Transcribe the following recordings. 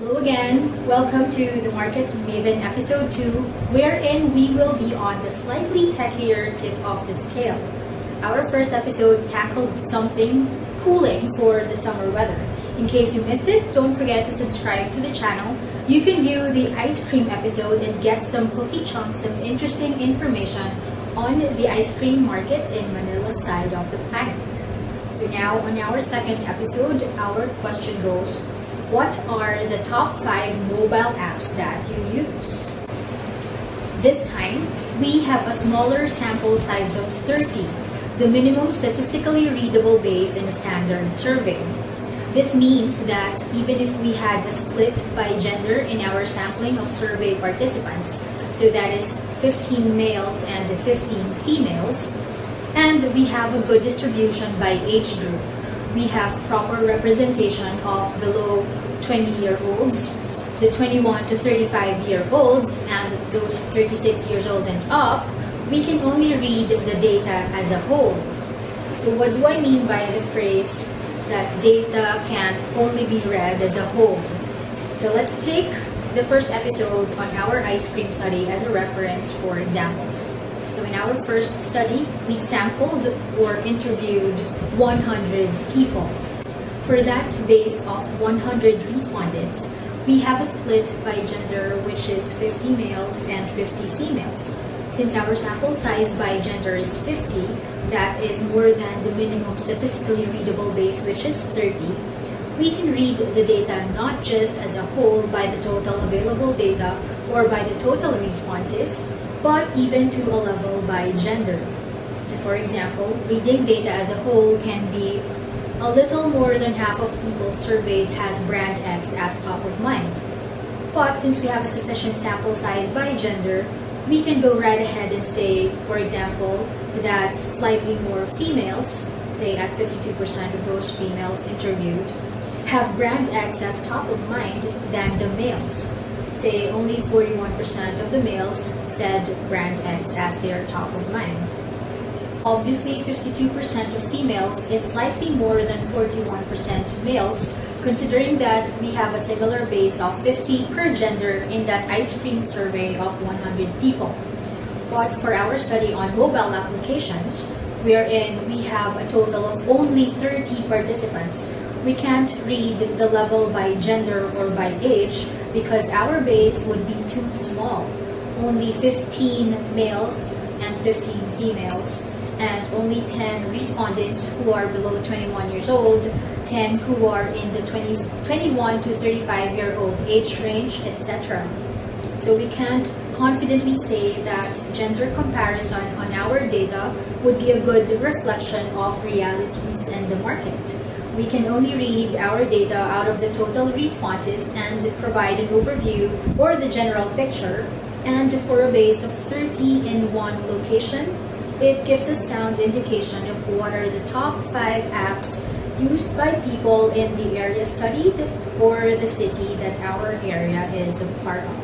Hello again. Welcome to the Market Maven episode 2, wherein we will be on the slightly techier tip of the scale. Our first episode tackled something cooling for the summer weather. In case you missed it, don't forget to subscribe to the channel. You can view the ice cream episode and get some cookie chunks of interesting information on the ice cream market in Manila side of the planet. So now on our second episode, our question goes, what are the top 5 mobile apps that you use? This time, we have a smaller sample size of 30, the minimum statistically readable base in a standard survey. This means that even if we had a split by gender in our sampling of survey participants, so that is 15 males and 15 females, and we have a good distribution by age group. We have proper representation of below 20-year-olds, the 21 to 35-year-olds, and those 36 years old and up. We can only read the data as a whole. So what do I mean by the phrase that data can only be read as a whole? So let's take the first episode on our ice cream study as a reference, for example. So in our first study, we sampled or interviewed 100 people. For that base of 100 respondents, we have a split by gender, which is 50 males and 50 females. Since our sample size by gender is 50, that is more than the minimum statistically readable base, which is 30. We can read the data not just as a whole by the total available data or by the total responses, but even to a level by gender. So for example, reading data as a whole can be a little more than half of people surveyed has brand X as top of mind. But since we have a sufficient sample size by gender, we can go right ahead and say, for example, that slightly more females, say at 52% of those females interviewed, have brand X as top of mind than the males. Say only 41% of the males said brand X as their top of mind. Obviously, 52% of females is slightly more than 41% males, considering that we have a similar base of 50 per gender in that ice cream survey of 100 people. But for our study on mobile applications, wherein we have a total of only 30 participants, we can't read the level by gender or by age because our base would be too small. Only 15 males and 15 females, and only 10 respondents who are below 21 years old, 10 who are in the 21 to 35-year-old age range, etc. So we can't confidently say that gender comparison on our data would be a good reflection of realities in the market. We can only read our data out of the total responses and provide an overview or the general picture. And for a base of 30 in one location, it gives a sound indication of what are the top 5 apps used by people in the area studied or the city that our area is a part of.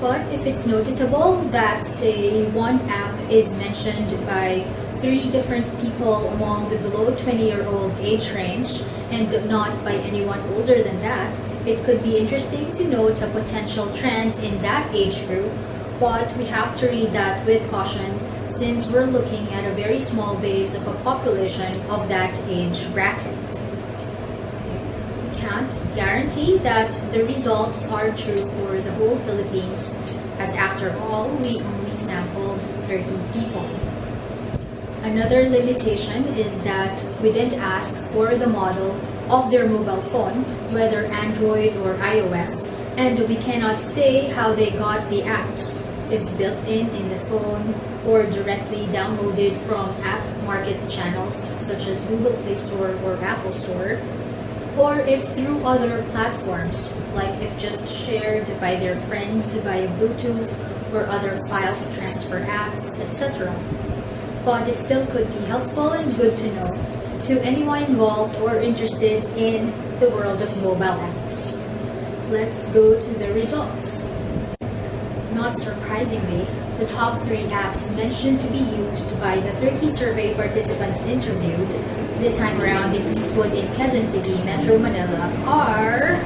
But if it's noticeable that, say, one app is mentioned by 3 different people among the below 20-year-old age range and not by anyone older than that, it could be interesting to note a potential trend in that age group, but we have to read that with caution since we're looking at a very small base of a population of that age bracket. We can't guarantee that the results are true for the whole Philippines, as after all, we only sampled 30 people. Another limitation is that we didn't ask for the model of their mobile phone, whether Android or iOS, and we cannot say how they got the apps, if built in the phone or directly downloaded from app market channels such as Google Play Store or Apple Store, or if through other platforms, like if just shared by their friends via Bluetooth or other files transfer apps, etc. But it still could be helpful and good to know to anyone involved or interested in the world of mobile apps. Let's go to the results. Not surprisingly, the top 3 apps mentioned to be used by the 30 survey participants interviewed this time around in Eastwood in Quezon City, Metro Manila are...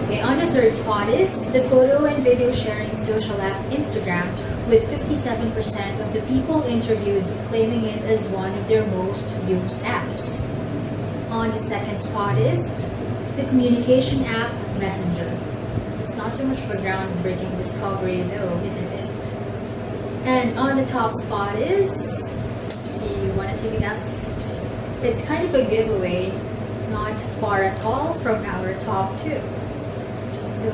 Okay, on the third spot is the photo and video sharing social app Instagram, with 57% of the people interviewed claiming it as one of their most used apps. On the second spot is the communication app Messenger. It's not so much of a groundbreaking discovery though, isn't it? And on the top spot is, do you want to take a guess? It's kind of a giveaway, not far at all from our top two. So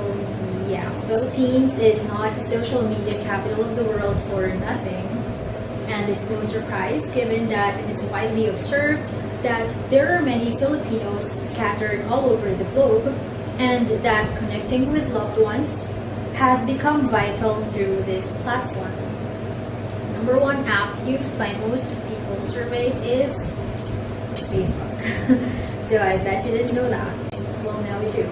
yeah, Philippines is not the social media capital of the world for nothing. And it's no surprise given that it's widely observed that there are many Filipinos scattered all over the globe, and that connecting with loved ones has become vital through this platform. Number one app used by most people surveyed is Facebook. So I bet you didn't know that. Well, now we do.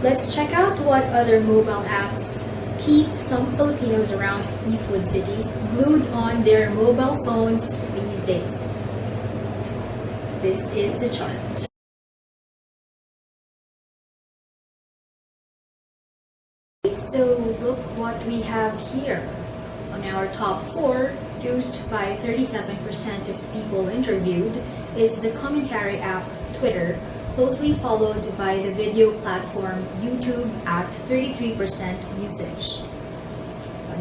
Let's check out what other mobile apps keep some Filipinos around Eastwood City glued on their mobile phones these days. This is the chart. So look what we have here. On our top 4, used by 37% of people interviewed, is the commentary app Twitter, closely followed by the video platform YouTube at 33% usage.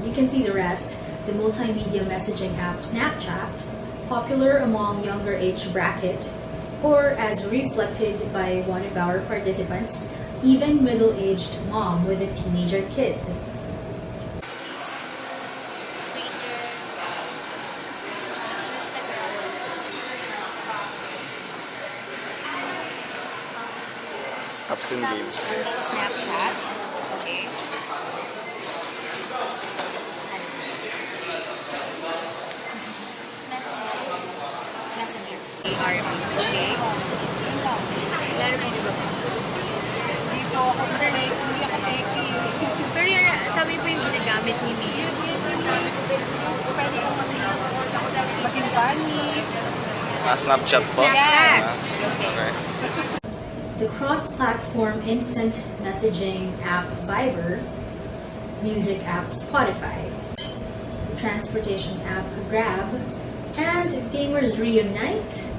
You can see the rest, the multimedia messaging app Snapchat, popular among younger age bracket, or as reflected by one of our participants, even middle-aged mom with a teenager kid. Apps and games. Snapchat. Okay. Messenger. ARP. Okay. Lalo na yung dito ako hindi ako techie. Pero yun, sabi po yung ginagamit ni Mia. Yes, yung gamit ko. Pwede yung maging funny. Snapchat po? Snapchat. Okay. The cross-platform instant messaging app Viber, music app Spotify, transportation app Grab, and Gamers Reunite.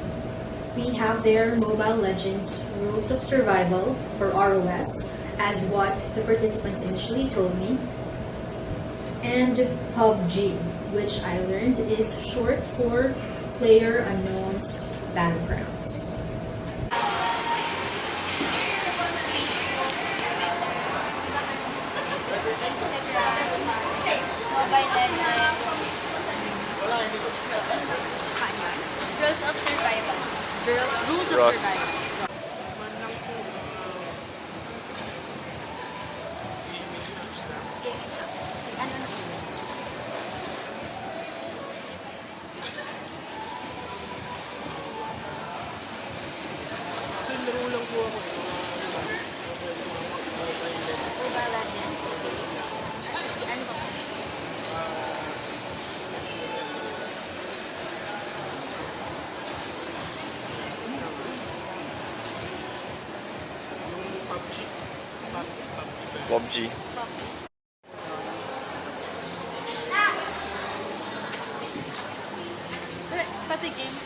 We have their Mobile Legends Rules of Survival, or ROS, as what the participants initially told me, and PUBG, which I learned is short for Player Unknown's Battlegrounds. Mobile Legends. Rules of Survival. Rules of Ross. Survival. Gaming apps. Ano na? Laro lang po ako. Mobile Legends. Ano ba? PUBG. Pati games.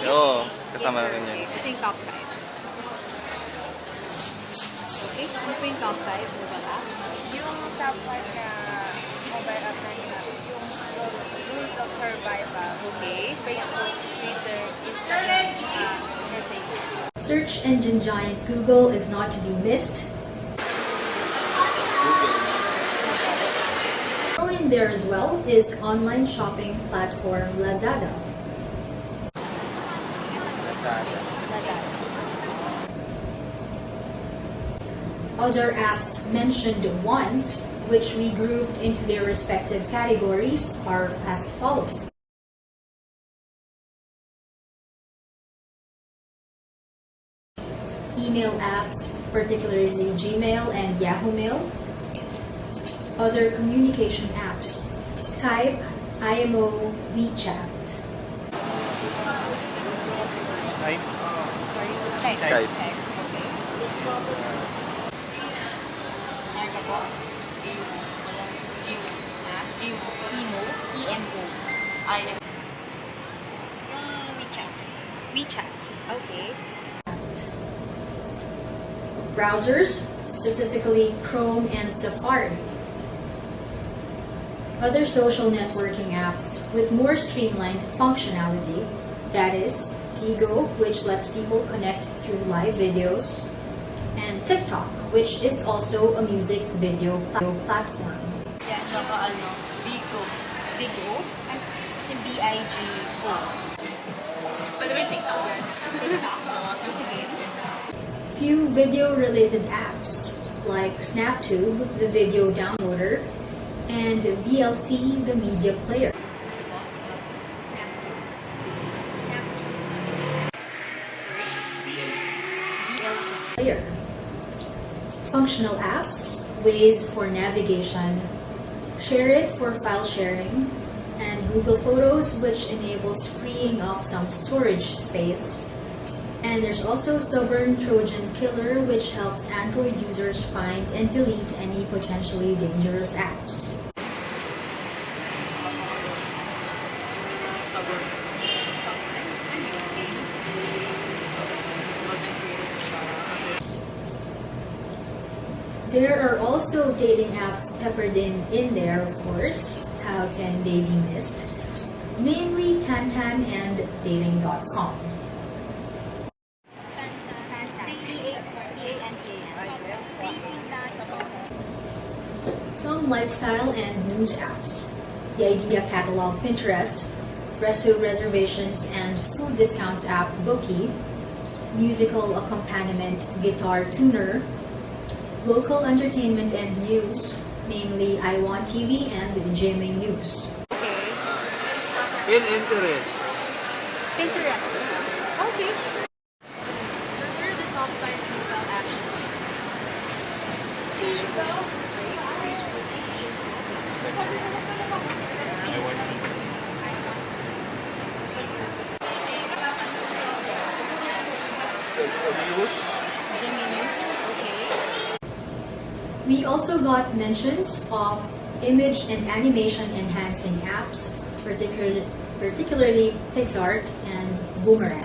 Oo, kasama na rin yan. Ito yung top 5. Okay, ano po yung top 5 mobile apps? Yung top 5 na mobile app na yun, yung Rules of Survival, Okay. Facebook, Twitter, Instagram, message. Search engine giant Google is not to be missed. Thrown in there as well is online shopping platform Lazada. Other apps mentioned once, which we grouped into their respective categories, are as follows. Email apps, particularly Gmail and Yahoo Mail. Other communication apps, Skype, IMO, WeChat. Skype. Sorry, Skype. Okay. Emo? EMO. Yung WeChat. WeChat. Okay. Browsers, specifically Chrome and Safari. Other social networking apps with more streamlined functionality, that is, Ego, which lets people connect through live videos, and TikTok, which is also a music video platform. Yeah, tsaka Bigo. Bigo? Kasi B-I-G-O. Pwede ba yung TikTok yan? TikTok. Few video-related apps like SnapTube, the video downloader, and VLC, the media player. Player. Functional apps, Waze for navigation, Share It for file sharing, and Google Photos, which enables freeing up some storage space. And there's also Stubborn Trojan Killer, which helps Android users find and delete any potentially dangerous apps. There are also dating apps peppered in there, of course. How can they be missed? Namely Tantan and Dating.com. Some lifestyle and news apps. The Idea Catalog Pinterest, Resto Reservations and food discounts app Bookie, musical accompaniment Guitar Tuner, local entertainment and news, namely I Want TV and GMA News. Pinterest. Pinterest. Okay. So what are the top 5 mobile apps? GMA News. Okay. We also got mentions of image and animation enhancing apps, particularly PixArt and Boomerang.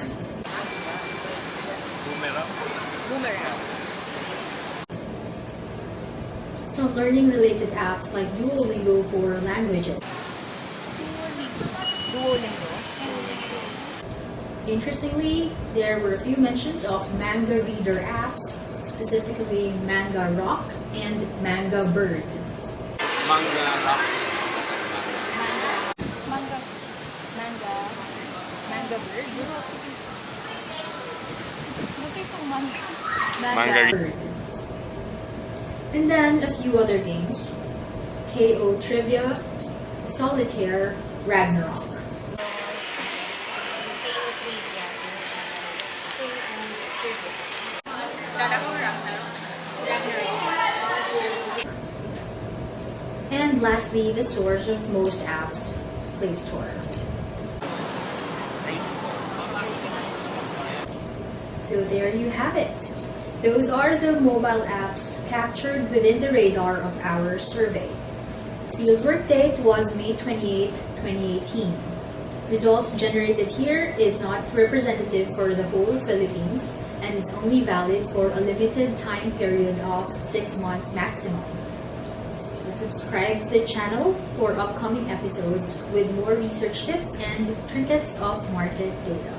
Boomerang. Some learning related apps like Duolingo for languages. Duolingo. Interestingly, there were a few mentions of manga reader apps, specifically Manga Rock and Manga Bird. Manga rock. Manga bird. Bakit pong manga? Manga Bird. And then a few other games. KO Trivia, Solitaire, Ragnarok. And lastly, the source of most apps, Play Store. So there you have it. Those are the mobile apps captured within the radar of our survey. Fieldwork Date was May 28, 2018. Results generated here is not representative for the whole Philippines and is only valid for a limited time period of 6 months maximum. So subscribe to the channel for upcoming episodes with more research tips and trinkets of market data.